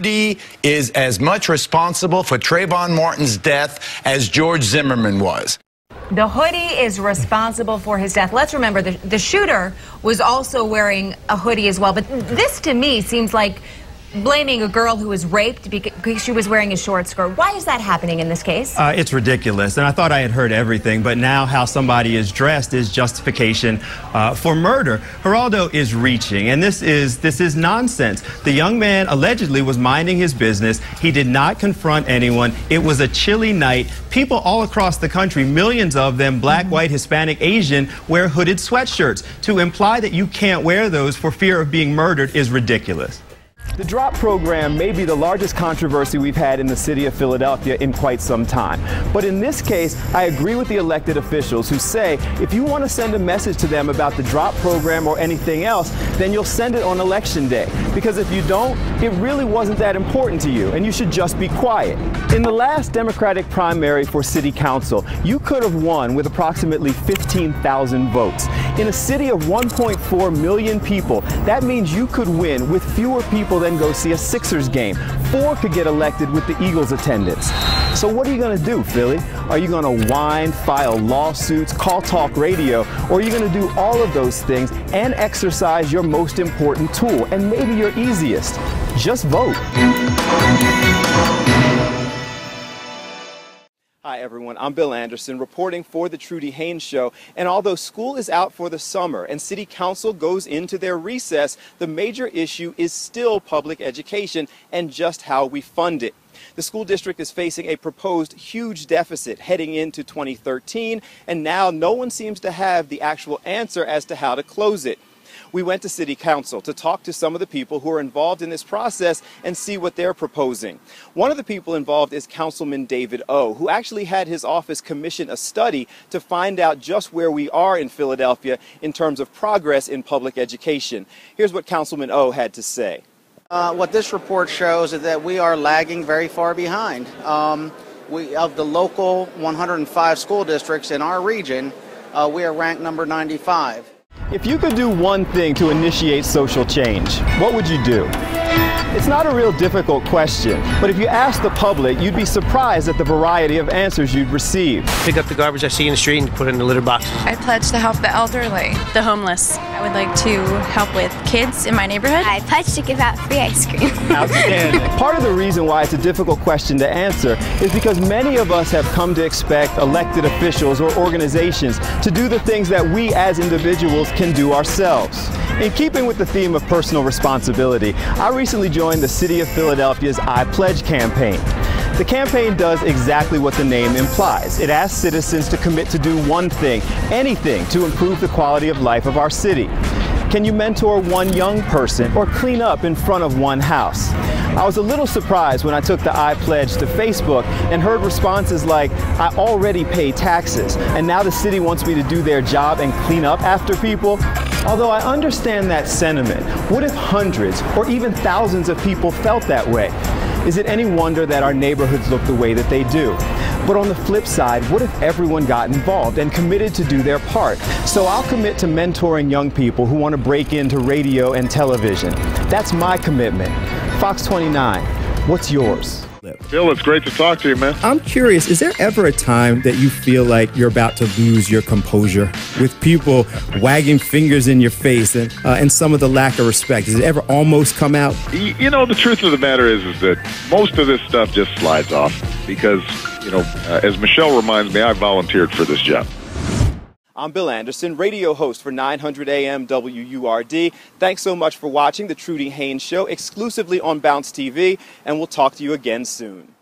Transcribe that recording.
hoodie is as much responsible for Trayvon Martin's death as George Zimmerman was. The hoodie is responsible for his death. Let's remember, the shooter was also wearing a hoodie as well. But this, to me, seems like blaming a girl who was raped because she was wearing a short skirt. Why is that happening in this case? It's ridiculous, and I thought I had heard everything, but now how somebody is dressed is justification for murder. Geraldo is reaching, and this is nonsense. The young man allegedly was minding his business. He did not confront anyone. It was a chilly night. People all across the country, millions of them, black, white, Hispanic, Asian, wear hooded sweatshirts. To imply that you can't wear those for fear of being murdered is ridiculous. The DROP program may be the largest controversy we've had in the city of Philadelphia in quite some time. But in this case, I agree with the elected officials who say if you want to send a message to them about the DROP program or anything else, then you'll send it on Election Day. Because if you don't, it really wasn't that important to you, and you should just be quiet. In the last Democratic primary for City Council, you could have won with approximately 15,000 votes. In a city of 1.4 million people, that means you could win with fewer people than go see a Sixers game. 4 could get elected with the Eagles' attendance. So what are you going to do, Philly? Are you going to whine, file lawsuits, call talk radio, or are you going to do all of those things and exercise your most important tool, and maybe your easiest? Just vote. Hi everyone, I'm Bill Anderson reporting for the Trudy Haynes Show, and although school is out for the summer and City Council goes into their recess, the major issue is still public education and just how we fund it. The school district is facing a proposed huge deficit heading into 2013, and now no one seems to have the actual answer as to how to close it. We went to City Council to talk to some of the people who are involved in this process and see what they're proposing. One of the people involved is Councilman David O, who actually had his office commission a study to find out just where we are in Philadelphia in terms of progress in public education. Here's what Councilman O had to say. What this report shows is that we are lagging very far behind. Of the local 105 school districts in our region, we are ranked number 95. If you could do one thing to initiate social change, what would you do? It's not a real difficult question, but if you ask the public, you'd be surprised at the variety of answers you'd receive. Pick up the garbage I see in the street and put it in the litter box. I pledge to help the elderly, the homeless. I would like to help with kids in my neighborhood. I pledge to give out free ice cream. Outstanding. Part of the reason why it's a difficult question to answer is because many of us have come to expect elected officials or organizations to do the things that we as individuals can do ourselves. In keeping with the theme of personal responsibility, I recently joined the City of Philadelphia's I Pledge campaign. The campaign does exactly what the name implies. It asks citizens to commit to do one thing, anything, to improve the quality of life of our city. Can you mentor one young person or clean up in front of one house? I was a little surprised when I took the I Pledge to Facebook and heard responses like, I already pay taxes, and now the city wants me to do their job and clean up after people. Although I understand that sentiment, what if hundreds or even thousands of people felt that way? Is it any wonder that our neighborhoods look the way that they do? But on the flip side, what if everyone got involved and committed to do their part? So I'll commit to mentoring young people who want to break into radio and television. That's my commitment. Fox 29, what's yours? Bill, it's great to talk to you, man. I'm curious, is there ever a time that you feel like you're about to lose your composure with people wagging fingers in your face and some of the lack of respect? Does it ever almost come out? You know, the truth of the matter is that most of this stuff just slides off because, as Michelle reminds me, I volunteered for this job. I'm Bill Anderson, radio host for 900 AM WURD. Thanks so much for watching the Trudy Haynes Show exclusively on Bounce TV, and we'll talk to you again soon.